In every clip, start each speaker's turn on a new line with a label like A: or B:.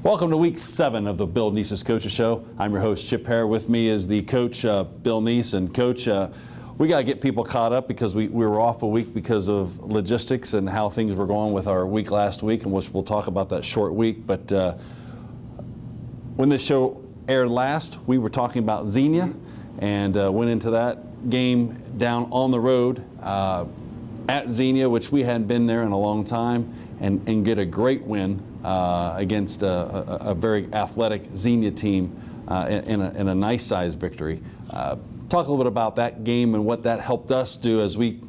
A: Welcome to week 7 of the Bill Nees's Coaches Show. I'm your host, Chip Hare. With me is the coach, Bill Nees. And Coach, we got to get people caught up because we were off a week because of logistics and how things were going with our week last week, and we'll talk about that short week. But when this show aired last, we were talking about Xenia and went into that game down on the road at Xenia, which we hadn't been there in a long time, and get a great win against a very athletic Xenia team in a nice sized victory. Talk a little bit about that game and what that helped us do as we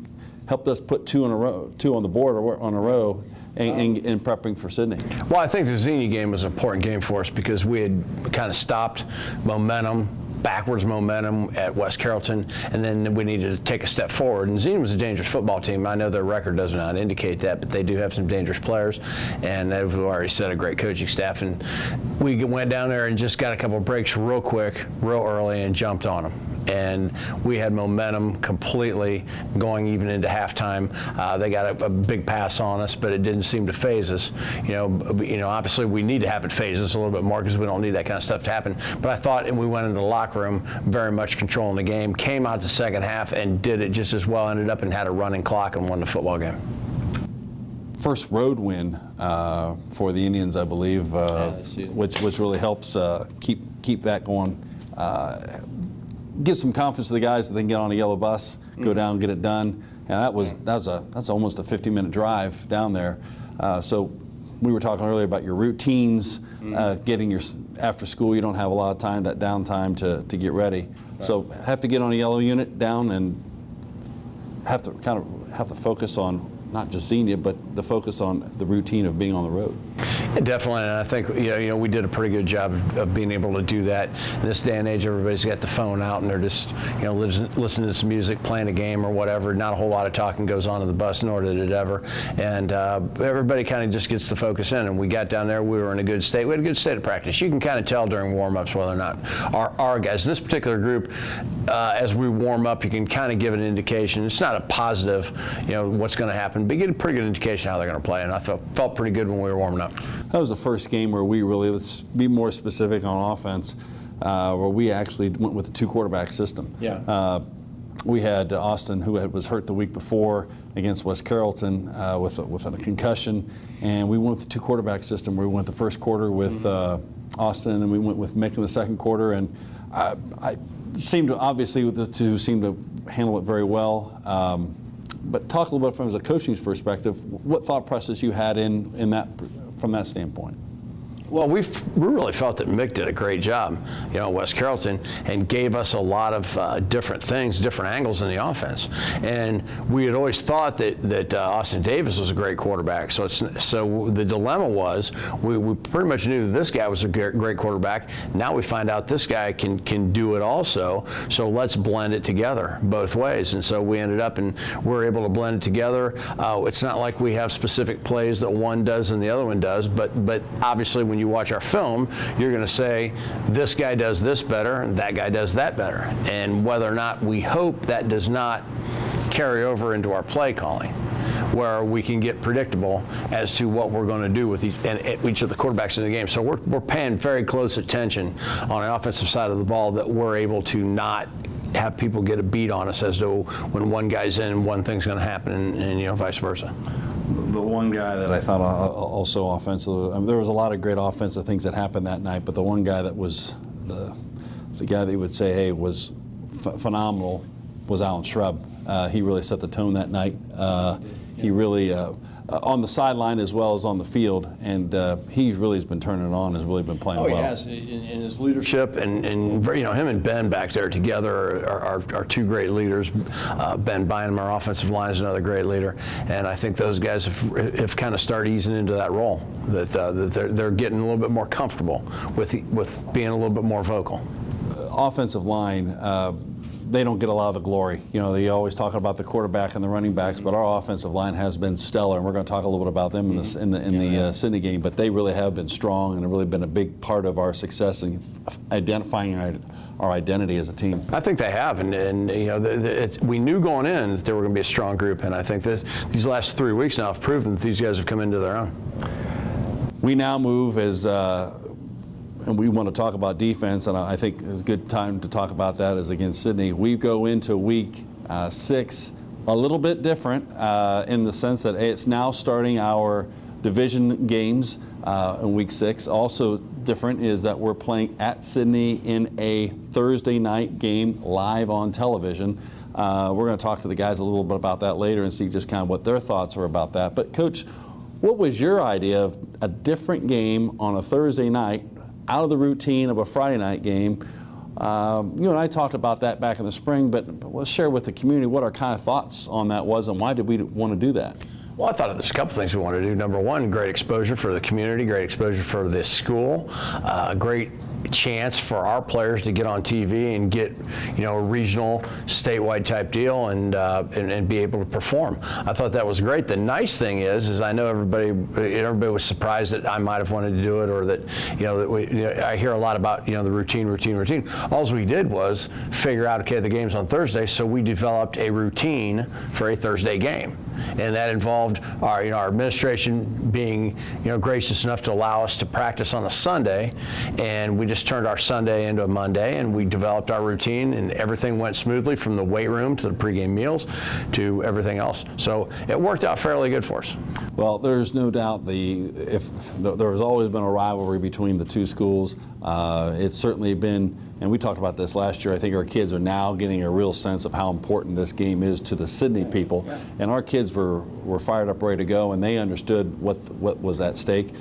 A: helped us put two on the board or on a row in prepping for Sidney.
B: Well, I think the Xenia game was an important game for us because we had kind of stopped momentum, backwards momentum at West Carrollton, and then we needed to take a step forward. And Xenia was a dangerous football team. I know their record does not indicate that, but they do have some dangerous players, and as we've already said, a great coaching staff. And we went down there and just got a couple of breaks real quick, real early, and jumped on them. And we had momentum completely going even into halftime. They got a big pass on us, but it didn't seem to phase us. You know, obviously we need to have it phase us a little bit more because we don't need that kind of stuff to happen. But I thought we went into the locker room very much controlling the game, came out the second half and did it just as well, ended up and had a running clock and won the football game.
A: First road win for the Indians, I believe, which really helps keep that going. Give some confidence to the guys that they can get on a yellow bus, go down, get it done. And that's almost a 50-minute drive down there. So we were talking earlier about your routines, getting your after school. You don't have a lot of time, that downtime to get ready. Right. So have to get on a yellow unit down and have to focus on not just Xenia, but the focus on the routine of being on the road.
B: Yeah, definitely, and I think you know we did a pretty good job of being able to do that. In this day and age, everybody's got the phone out and they're just listening to some music, playing a game or whatever. Not a whole lot of talking goes on in the bus, nor did it ever. And everybody kind of just gets the focus in. And we got down there, we were in a good state. We had a good state of practice. You can kind of tell during warm-ups whether or not our guys, this particular group, as we warm up, you can kind of give an indication. It's not a positive, what's going to happen, but you get a pretty good indication how they're going to play. And I felt pretty good when we were warming up.
A: That was the first game where we really, let's be more specific on offense, where we actually went with a 2-quarterback system.
B: Yeah.
A: We had Austin, who was hurt the week before against West Carrollton with a concussion, and we went with the 2-quarterback system. We went the first quarter with Austin, and then we went with Mick in the second quarter, and I seemed to, obviously, with the two, seemed to handle it very well. But talk a little bit from a coaching's perspective, what thought process you had in that, from that standpoint?
B: Well, we really felt that Mick did a great job, at West Carrollton, and gave us a lot of different things, different angles in the offense. And we had always thought that Austin Davis was a great quarterback. So the dilemma was we pretty much knew that this guy was a great quarterback. Now we find out this guy can do it also. So let's blend it together both ways. And so we ended up and we're able to blend it together. It's not like we have specific plays that one does and the other one does, but obviously when you watch our film, you're going to say, this guy does this better, and that guy does that better. And whether or not we hope that does not carry over into our play calling, where we can get predictable as to what we're going to do with each of the quarterbacks in the game. So we're paying very close attention on the offensive side of the ball that we're able to not have people get a beat on us as to when one guy's in, one thing's going to happen, and vice versa.
A: The one guy that I thought also offensively, there was a lot of great offensive things that happened that night, but the one guy that was the guy that you would say, hey, was phenomenal was Alan Shrub. He really set the tone that night. He really, on the sideline as well as on the field, and he really has been turning it on, has really been playing well.
B: Oh, he has. In his leadership, and him and Ben back there together are two great leaders. Ben Bynum, our offensive line, is another great leader, and I think those guys have kind of started easing into that role, that they're getting a little bit more comfortable with being a little bit more vocal.
A: Offensive line, they don't get a lot of the glory. They always talk about the quarterback and the running backs, but our offensive line has been stellar, and we're going to talk a little bit about them in the Sidney game. But they really have been strong and have really been a big part of our success in identifying our identity as a team.
B: I think they have, and we knew going in that they were going to be a strong group, and I think these last 3 weeks now have proven that these guys have come into their own.
A: We now move and we want to talk about defense, and I think it's a good time to talk about that is against Sidney. We go into week 6 a little bit different in the sense that it's now starting our division games in week 6. Also different is that we're playing at Sidney in a Thursday night game live on television. We're going to talk to the guys a little bit about that later and see just kind of what their thoughts are about that. But Coach, what was your idea of a different game on a Thursday night, out of the routine of a Friday night game? You and I talked about that back in the spring, but let's share with the community what our kind of thoughts on that was and why did we want to do that?
B: Well, I thought there's a couple things we wanted to do. Number one, great exposure for the community, great exposure for this school, great chance for our players to get on TV and get, a regional, statewide type deal and be able to perform. I thought that was great. The nice thing is I know everybody was surprised that I might have wanted to do it, or that I hear a lot about the routine. All we did was figure out, okay, the game's on Thursday, so we developed a routine for a Thursday game. And that involved our administration being, gracious enough to allow us to practice on a Sunday, and we just turned our Sunday into a Monday, and we developed our routine, and everything went smoothly from the weight room to the pregame meals to everything else. So it worked out fairly good for us.
A: Well, there's no doubt there has always been a rivalry between the two schools. It's certainly been, and we talked about this last year, I think our kids are now getting a real sense of how important this game is to the Sidney people. And our kids were fired up, ready to go, and they understood what was at stake.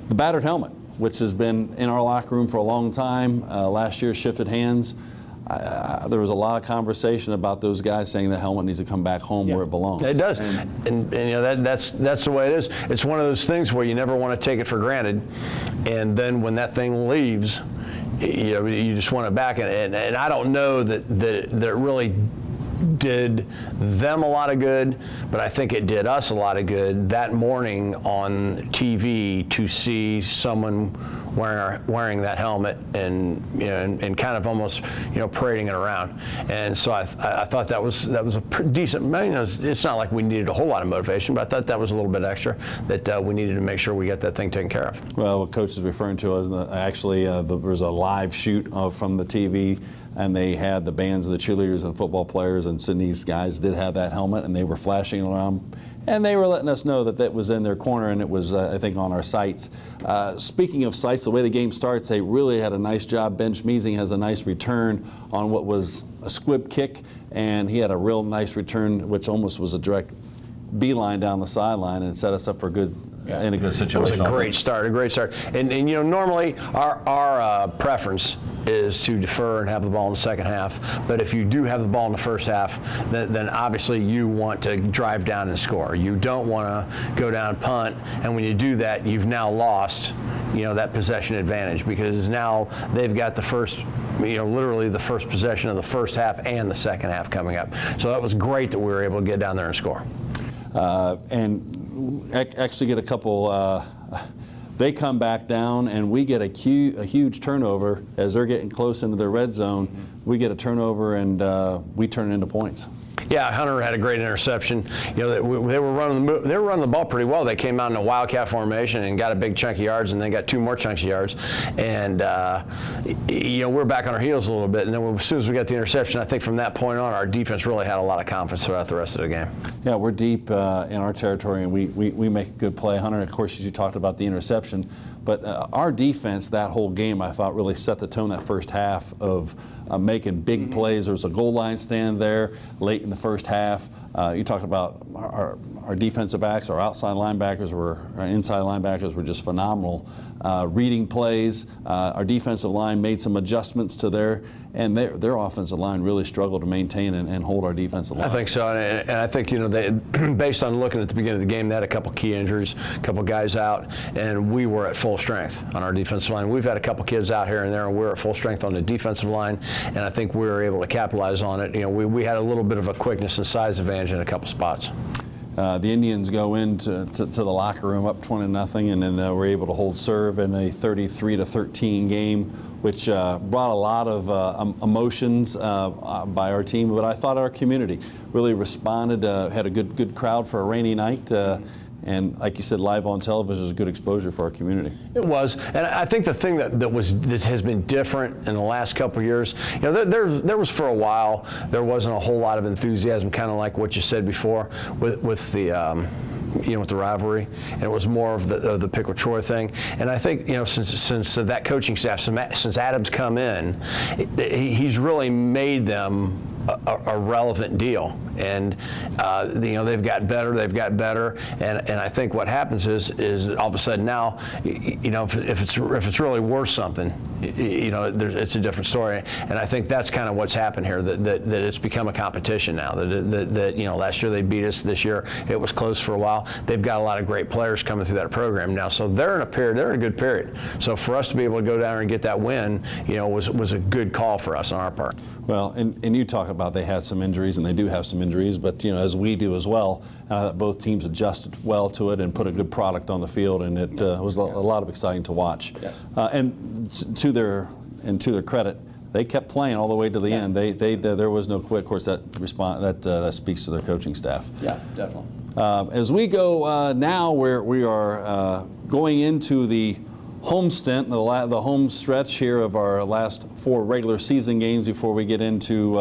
A: The battered helmet, which has been in our locker room for a long time, last year shifted hands. There was a lot of conversation about those guys saying the helmet needs to come back home where it belongs.
B: It does, and that's the way it is. It's one of those things where you never want to take it for granted, and then when that thing leaves, you just want it back. And I don't know that it really did them a lot of good, but I think it did us a lot of good that morning on TV to see someone wearing that helmet and and kind of almost parading it around. And so I thought that was a decent. It's not like we needed a whole lot of motivation, but I thought that was a little bit extra that we needed to make sure we got that thing taken care of.
A: Well, what Coach is referring to is actually there was a live shoot from the TV. And they had the bands of the cheerleaders and football players, and Sidney's guys did have that helmet, and they were flashing around, and they were letting us know that was in their corner, and it was, I think, on our sites. Speaking of sites, the way the game starts, they really had a nice job. Ben Schmeezing has a nice return on what was a squib kick, and he had a real nice return, which almost was a direct beeline down the sideline, and it set us up for a good situation.
B: It was a great start, And normally our preference is to defer and have the ball in the second half. But if you do have the ball in the first half, then obviously you want to drive down and score. You don't want to go down and punt. And when you do that, you've now lost, that possession advantage, because now they've got the first, literally the first possession of the first half and the second half coming up. So that was great that we were able to get down there and score.
A: And actually get a couple, they come back down and we get a huge turnover as they're getting close into their red zone. We get a turnover and we turn it into points.
B: Yeah, Hunter had a great interception. They were running the ball pretty well. They came out in a wildcat formation and got a big chunk of yards, and then got 2 more chunks of yards. And we're back on our heels a little bit. And then as soon as we got the interception, I think from that point on, our defense really had a lot of confidence throughout the rest of the game. Yeah,
A: we're deep in our territory, and we make a good play. Hunter, of course, as you talked about the interception, but our defense that whole game, I thought, really set the tone that first half of making big plays. There was a goal line stand there late in the first half. You talked about our defensive backs, our outside linebackers, our inside linebackers were just phenomenal. Reading plays. Our defensive line made some adjustments to their offensive line really struggled to maintain and hold our defensive line.
B: I think so, and I think they, based on looking at the beginning of the game, they had a couple key injuries, a couple guys out, and we were at full strength on our defensive line. We've had a couple kids out here and there, and we're at full strength on the defensive line, and I think we were able to capitalize on it. We had a little bit of a quickness and size advantage in a couple spots.
A: The Indians go into the locker room up 20-0, and then were able to hold serve in a 33-13 game, which brought a lot of emotions by our team. But I thought our community really responded. Had a good crowd for a rainy night, And like you said, live on television is a good exposure for our community.
B: It was, and I think the thing that has been different in the last couple of years, there was for a while there wasn't a whole lot of enthusiasm, kind of like what you said before with the. With the rivalry, and it was more of the Pickwick Troy thing. And I think since that coaching staff, since Adam's come in, he's really made them a relevant deal, and they've got better, and I think what happens is all of a sudden now, if it's really worth something, it's a different story, and I think that's kind of what's happened here, that it's become a competition now. That last year they beat us, this year it was close for a while. They've got a lot of great players coming through that program now, so they're in a good period. So for us to be able to go down there and get that win, was a good call for us on our part.
A: Well, and you talk about they had some injuries, and they do have some injuries, but as we do as well, both teams adjusted well to it and put a good product on the field, and it was a lot of exciting to watch.
C: Yes.
A: And to their credit, they kept playing all the way to the end. There was no quit. Of course, that speaks to their coaching staff.
C: Yeah, definitely.
A: As we go now, we are going into the home stint, the home stretch here of our last 4 regular season games before we get into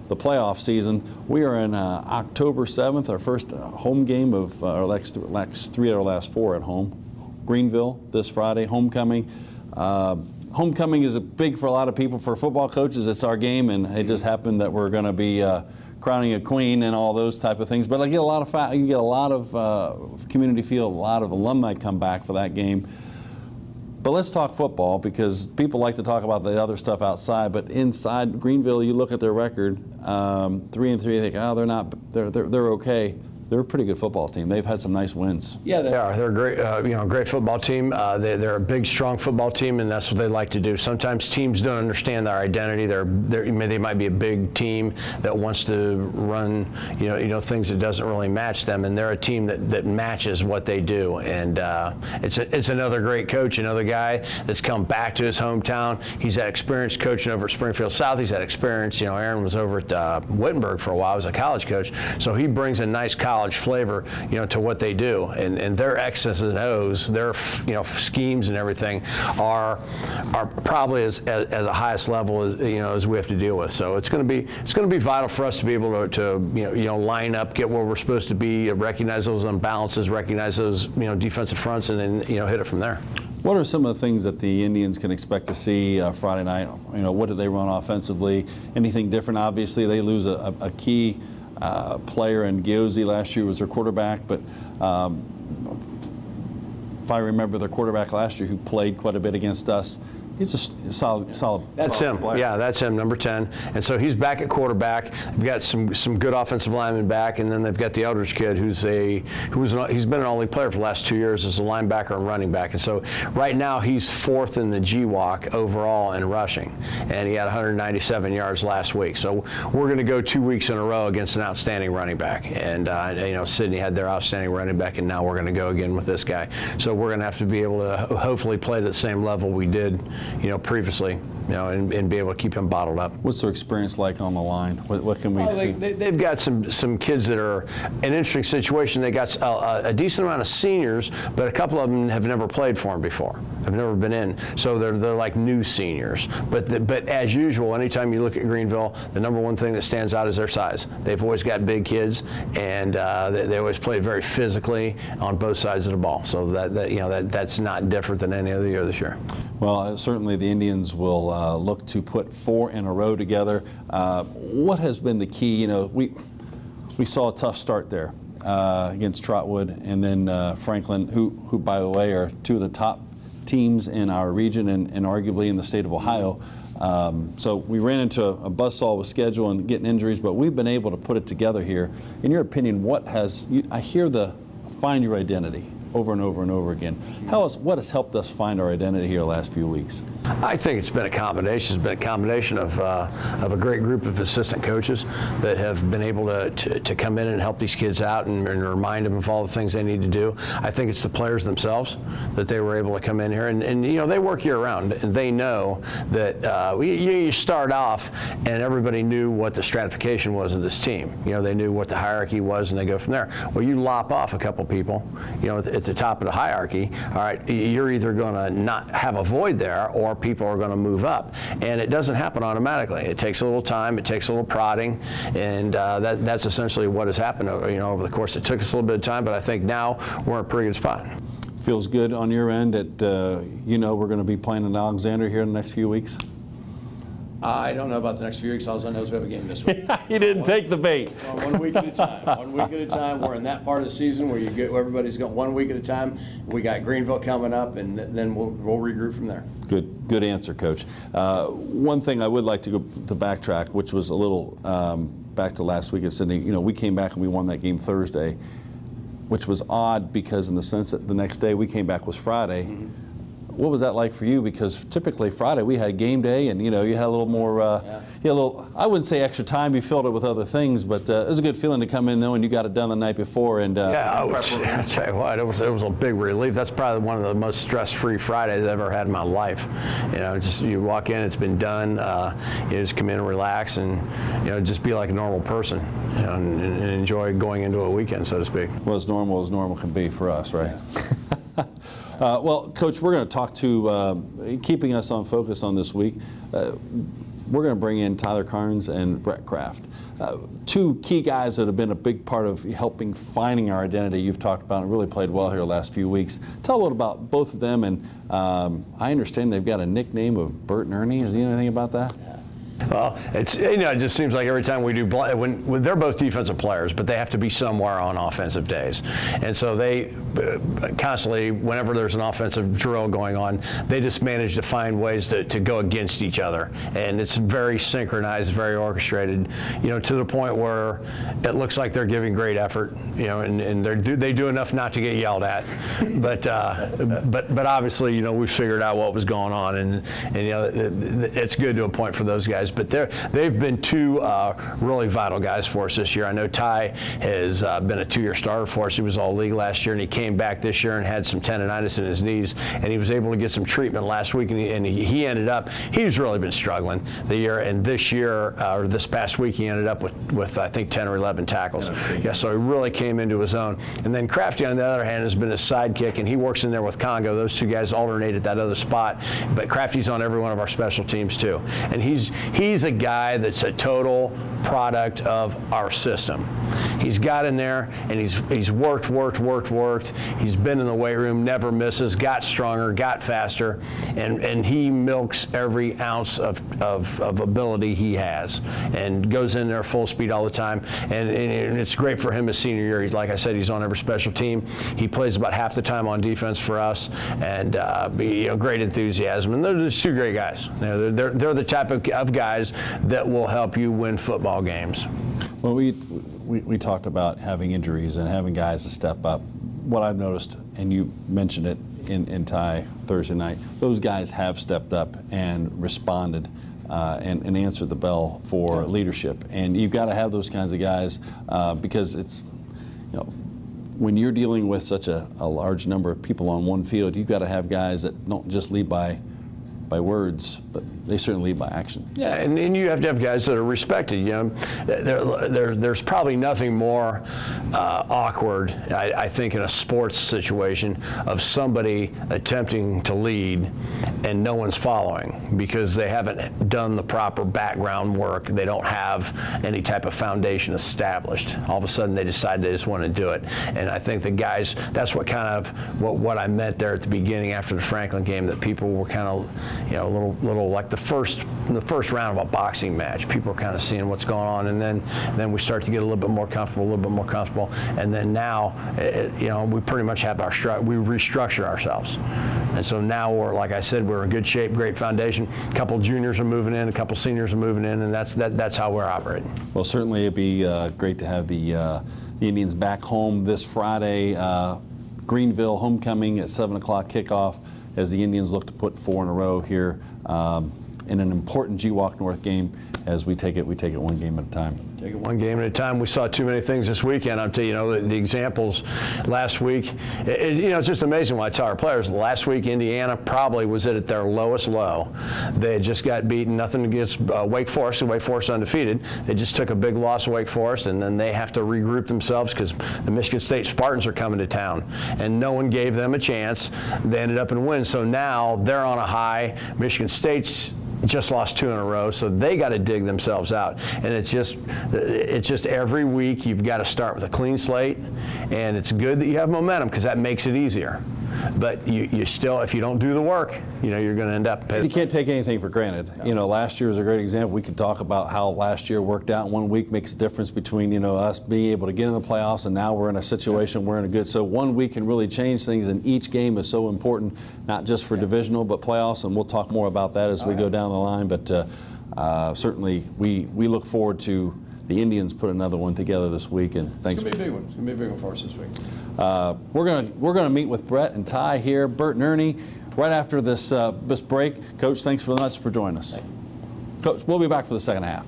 A: the playoff season. We are in October 7th, our first home game of our last 3 out of our last 4 at home. Greenville this Friday, homecoming. Homecoming is big for a lot of people. For football coaches, it's our game, and it just happened that we're going to be crowning a queen and all those type of things. But you get a lot of community feel, a lot of alumni come back for that game. But let's talk football, because people like to talk about the other stuff outside. But inside Greenville, you look at their record, 3-3. They think, they're okay. They're a pretty good football team. They've had some nice wins.
B: Yeah, they are. They're a great, great football team. They're a big, strong football team, and that's what they like to do. Sometimes teams don't understand their identity. They might be a big team that wants to run, things that doesn't really match them, and they're a team that matches what they do. And it's another great coach, another guy that's come back to his hometown. He's had experience coaching over at Springfield South. He's had experience. Aaron was over at Wittenberg for a while. He was a college coach, so he brings a nice college flavor, to what they do, and their X's and O's, their schemes and everything are probably at the highest level as we have to deal with. So it's going to be vital for us to be able to line up, get where we're supposed to be, recognize those imbalances, recognize those defensive fronts, and then hit it from there.
A: What are some of the things that the Indians can expect to see Friday night? What do they run offensively? Anything different? Obviously, they lose a key player in Giosi. Last year was their quarterback, but if I remember, their quarterback last year who played quite a bit against us, he's a solid.
B: That's him.
A: Player.
B: Yeah, that's him, number 10. And so he's back at quarterback. They've got some good offensive linemen back, and then they've got the Eldridge kid he's been an all-league player for the last 2 years as a linebacker and running back. And so right now he's 4th in the GWAC overall in rushing, and he had 197 yards last week. So we're going to go 2 weeks in a row against an outstanding running back. And Sidney had their outstanding running back, and now we're going to go again with this guy. So we're going to have to be able to hopefully play at the same level we did previously, and be able to keep him bottled up.
A: What's their experience like on the line? What can we see?
B: They've got some kids that are an interesting situation. They got a decent amount of seniors, but a couple of them have never played for them before. Have never been in, so they're like new seniors. But as usual, anytime you look at Greenville, the number one thing that stands out is their size. They've always got big kids, and they always play very physically on both sides of the ball. So that's not different than any other year this year.
A: Well, certainly the Indians will look to put 4 in a row together. What has been the key? We saw a tough start there against Trotwood, and then Franklin, who by the way are 2 of the top teams in our region and arguably in the state of Ohio. So we ran into a buzzsaw with schedule and getting injuries, but we've been able to put it together here. In your opinion, I hear the find your identity. over and over and over again. What has helped us find our identity here the last few weeks?
B: I think it's been a combination. It's been a combination of a great group of assistant coaches that have been able to come in and help these kids out and remind them of all the things they need to do. I think it's the players themselves that they were able to come in here and you know, they work year round and they know that you start off and everybody knew what the stratification was of this team. You know, they knew what the hierarchy was and they go from there. Well, you lop off a couple people, you know, at the top of the hierarchy. All right, you're either going to not have a void there or people are going to move up, and it doesn't happen automatically. It takes a little time, it takes a little prodding, and that's essentially what has happened. You know, over the course, it took us a little bit of time, but I think now we're in a pretty good spot.
A: Feels good on your end that you know we're going to be playing in Alexander here in the next few weeks.
C: I don't know about the next few weeks. All I know is we have a game this week.
A: You didn't take the bait.
C: 1 week at a time. 1 week at a time. We're in that part of the season where everybody's going 1 week at a time. We got Greenville coming up, and then we'll regroup from there.
A: Good answer, Coach. One thing I would like to backtrack, which was a little back to last week at Sidney. You know, we came back and we won that game Thursday, which was odd because in the sense that the next day we came back was Friday. Mm-hmm. What was that like for you? Because typically Friday we had game day, and you know you had a little more, you had a little. I wouldn't say extra time. You filled it with other things, but it was a good feeling to come in though, and you got it done the night before. And
B: I'll tell you what, it was a big relief. That's probably one of the most stress-free Fridays I've ever had in my life. You know, just you walk in, it's been done. You just come in and relax, and you know, just be like a normal person, you know, and enjoy going into a weekend, so to speak.
A: Well, as normal can be for us, right? Yeah. Well, Coach, we're going to talk to, keeping us on focus on this week, we're going to bring in Tyler Carnes and Brett Kraft. Two key guys that have been a big part of helping finding our identity you've talked about and really played well here the last few weeks. Tell a little about both of them, and I understand they've got a nickname of Bert and Ernie. Is there anything about that?
B: Well, it's, you know, it just seems like every time we do, when they're both defensive players, but they have to be somewhere on offensive days. And so they constantly, whenever there's an offensive drill going on, they just manage to find ways to go against each other. And it's very synchronized, very orchestrated, you know, to the point where it looks like they're giving great effort, you know, and they do enough not to get yelled at. But obviously, you know, we figured out what was going on, and you know, it's good to a point for those guys. But they've been two really vital guys for us this year. I know Ty has been a 2-year starter for us. He was all-league last year, and he came back this year and had some tendonitis in his knees, and he was able to get some treatment last week, and he ended up, he's really been struggling the year, and this year, or this past week, he ended up with I think 10 or 11 tackles. Yeah, so he really came into his own. And then Crafty, on the other hand, has been his sidekick, and he works in there with Congo. Those two guys alternate at that other spot, but Crafty's on every one of our special teams too. And he's a guy that's a total product of our system. He's got in there and he's worked. He's been in the weight room, never misses, got stronger, got faster, and he milks every ounce of ability he has and goes in there full speed all the time. And it's great for him his senior year. He's, like I said, he's on every special team. He plays about half the time on defense for us, and you know, great enthusiasm. And they're just two great guys. You know, they're the type of guys that will help you win football games.
A: Well, we talked about having injuries and having guys to step up. What I've noticed, and you mentioned it in Ty Thursday night, those guys have stepped up and responded and answered the bell for leadership. And you've got to have those kinds of guys because it's, you know, when you're dealing with such a large number of people on one field, you've got to have guys that don't just lead by words, but they certainly lead by action.
B: Yeah, and you have to have guys that are respected. You know, there's probably nothing more awkward, I think, in a sports situation of somebody attempting to lead and no one's following because they haven't done the proper background work. They don't have any type of foundation established. All of a sudden, they decide they just want to do it. And I think the guys, that's what kind of what I meant there at the beginning after the Franklin game, that people were kind of, you know, a little like the first round of a boxing match. People are kind of seeing what's going on, and then we start to get a little bit more comfortable, and then now, you know, we pretty much have we restructure ourselves, and so now we're, like I said, we're in good shape, great foundation. A couple juniors are moving in, a couple seniors are moving in, and that's how we're operating.
A: Well, certainly it'd be great to have the Indians back home this Friday. Greenville homecoming at 7 o'clock kickoff as the Indians look to put 4 in a row here in an important GWalk North game. As we take it one game at a time.
B: Take it one game at a time. We saw too many things this weekend. I'm telling you, the examples last week. It's just amazing when I tell our players. Last week, Indiana probably was at their lowest low. They had just got beaten. Nothing against Wake Forest. Wake Forest undefeated. They just took a big loss to Wake Forest, and then they have to regroup themselves because the Michigan State Spartans are coming to town, and no one gave them a chance. They ended up in wins. So now they're on a high. Michigan State's just lost 2 in a row, so they got to dig themselves out. And it's just every week you've got to start with a clean slate, and it's good that you have momentum because that makes it easier. But you still, if you don't do the work, you're going to end up.
A: You can't take anything for granted. Last year was a great example. We could talk about how last year worked out. 1 week makes a difference between us being able to get in the playoffs, and now we're in a situation we're in a good. So 1 week can really change things, and each game is so important, not just for divisional but playoffs. And we'll talk more about that as we go down the line. But certainly we look forward to the Indians put another one together this week, and thanks.
C: It's gonna be a big one. It's gonna be a big one for us this week.
A: We're gonna meet with Brett and Ty here, Bert and Ernie, right after this break. Coach, thanks very much for joining us. Coach, we'll be back for the second half.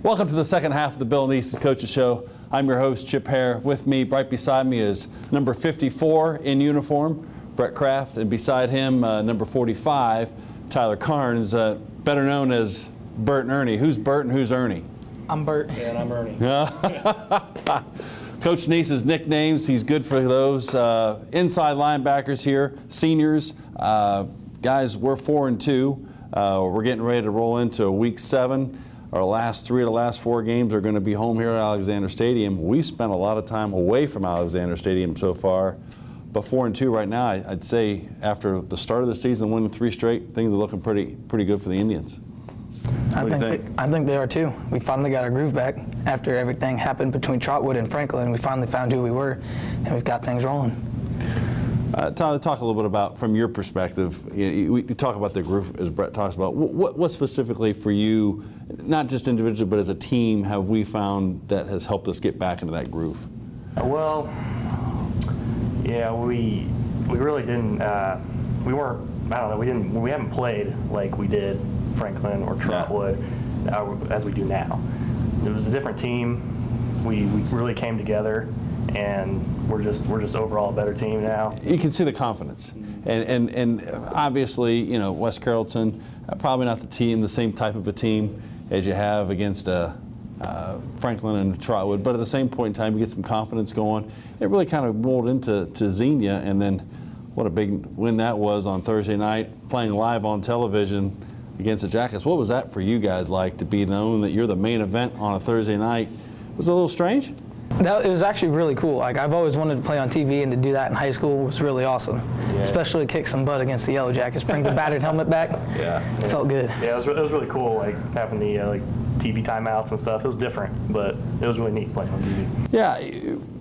A: Welcome to the second half of the Bill Nees Coaches Show. I'm your host, Chip Hare. With me, right beside me, is number 54 in uniform, Brett Kraft, and beside him, number 45, Tyler Carnes, better known as Bert and Ernie. Who's Bert and who's Ernie?
D: I'm Bert.
C: Yeah, and I'm Ernie.
A: Coach Nees's nicknames, he's good for those. Inside linebackers here, seniors. Guys, we're 4-2. We're getting ready to roll into week 7. Our last 3 of the last 4 games are going to be home here at Alexander Stadium. We've spent a lot of time away from Alexander Stadium so far, but 4-2 right now. I'd say after the start of the season, winning 3 straight, things are looking pretty good for the Indians.
D: I think they are too. We finally got our groove back after everything happened between Trotwood and Franklin. We finally found who we were, and we've got things rolling.
A: Tyler, talk a little bit about, from your perspective, we talk about the group as Brett talks about. What specifically for you, not just individually, but as a team, have we found that has helped us get back into that groove?
E: Well, yeah, we really didn't. We weren't. I don't know. We haven't played like we did Franklin or Trotwood as we do now. It was a different team. We really came together, and we're just overall a better team now.
A: You can see the confidence, and obviously, West Carrollton, probably not the same type of a team as you have against Franklin and Trotwood, but at the same point in time, you get some confidence going. It really kind of rolled into Xenia, and then what a big win that was on Thursday night, playing live on television against the Jackets. What was that for you guys like, to be known that you're the main event on a Thursday night? Was it a little strange?
D: It was actually really cool. Like, I've always wanted to play on TV, and to do that in high school was really awesome. Yeah. Especially kick some butt against the Yellow Jackets, bring the battered helmet back. Yeah, it felt good.
E: Yeah, it was really cool. Like having the TV timeouts and stuff. It was different, but it was really neat playing on TV.
A: Yeah.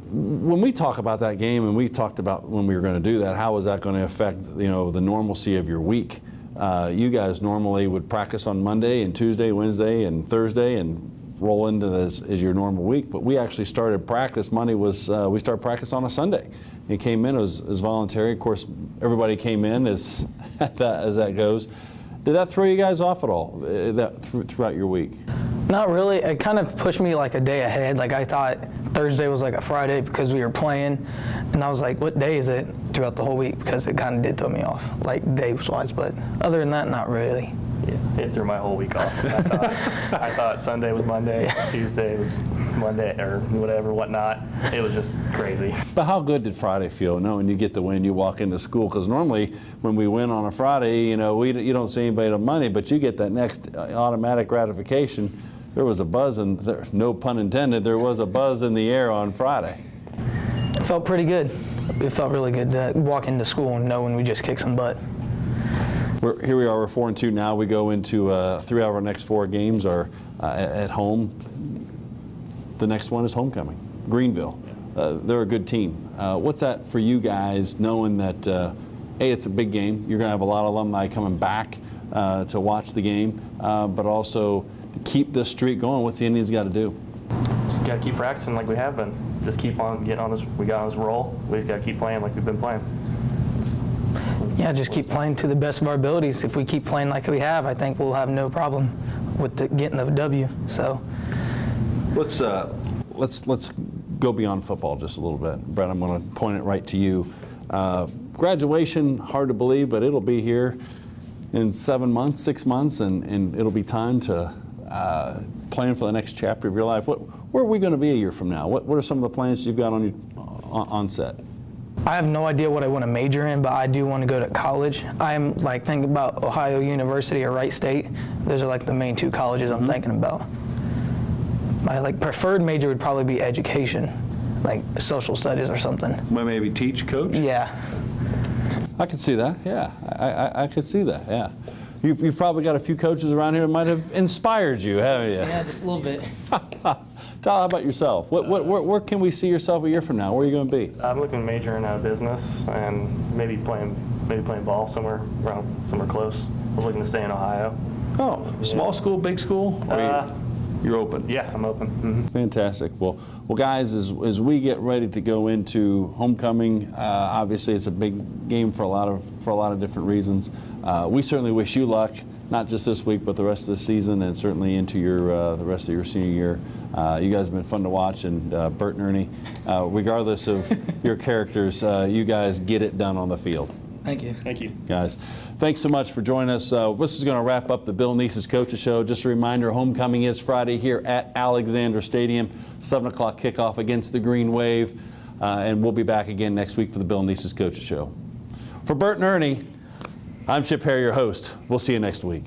A: When we talk about that game, and we talked about when we were going to do that, how was that going to affect the normalcy of your week? You guys normally would practice on Monday and Tuesday, Wednesday, and Thursday, and roll into this as your normal week. But we actually started practice. Monday was we started practice on a Sunday. It came in as voluntary. Of course, everybody came in as that goes. Did that throw you guys off at all throughout your week?
D: Not really. It kind of pushed me like a day ahead. Like I thought Thursday was like a Friday because we were playing, and I was like, what day is it throughout the whole week? Because it kind of did throw me off, like days-wise. But other than that, not really.
E: Yeah, it threw my whole week off. I thought Sunday was Monday, Tuesday was Monday, or whatnot. It was just crazy.
A: But how good did Friday feel, knowing you get the win, you walk into school? Because normally when we win on a Friday, you don't see anybody on Monday, but you get that next automatic gratification. There was a buzz, and no pun intended, there was a buzz in the air on Friday.
D: It felt pretty good. It felt really good to walk into school and knowing we just kicked some butt.
A: Here we are, we're 4-2 now. We go into 3 out of our next 4 games are at home. The next one is homecoming, Greenville. They're a good team. What's that for you guys, knowing that, A, it's a big game. You're going to have a lot of alumni coming back to watch the game, but also to keep this streak going. What's the Indians got to do?
E: Just got to keep practicing like we have been. Just keep on getting on this. We got on this roll. We just got to keep playing like we've been playing.
D: Yeah, just keep playing to the best of our abilities. If we keep playing like we have, I think we'll have no problem with getting the W. So
A: let's go beyond football just a little bit. Brett, I'm going to point it right to you. Graduation, hard to believe, but it'll be here in 7 months, 6 months, and it'll be time to plan for the next chapter of your life. Where are we going to be a year from now? What are some of the plans you've got on set?
D: I have no idea what I want to major in, but I do want to go to college. I'm like thinking about Ohio University or Wright State. Those are like the main 2 colleges I'm thinking about. My like preferred major would probably be education, like social studies or something.
A: Well, maybe teach, coach?
D: Yeah.
A: I could see that, yeah. I could see that, yeah. You've probably got a few coaches around here that might have inspired you, haven't you?
D: Yeah, just a little bit.
A: Tell how about yourself. Where can we see yourself a year from now? Where are you going to be?
E: I'm looking to major in business and maybe playing ball somewhere close. I was looking to stay in Ohio.
A: Oh, small school, big school? Or you're open?
E: Yeah, I'm open. Mm-hmm.
A: Fantastic. Well, guys, as we get ready to go into homecoming, obviously it's a big game for a lot of different reasons. We certainly wish you luck, not just this week, but the rest of the season, and certainly into the rest of your senior year. You guys have been fun to watch, and Bert and Ernie, regardless of your characters, you guys get it done on the field.
D: Thank you.
E: Thank you.
A: Guys, thanks so much for joining us. This is going to wrap up the Bill Nees Coaches Show. Just a reminder, homecoming is Friday here at Alexander Stadium, 7 o'clock kickoff against the Green Wave, and we'll be back again next week for the Bill Nees Coaches Show. For Bert and Ernie, I'm Chip Hare, your host. We'll see you next week.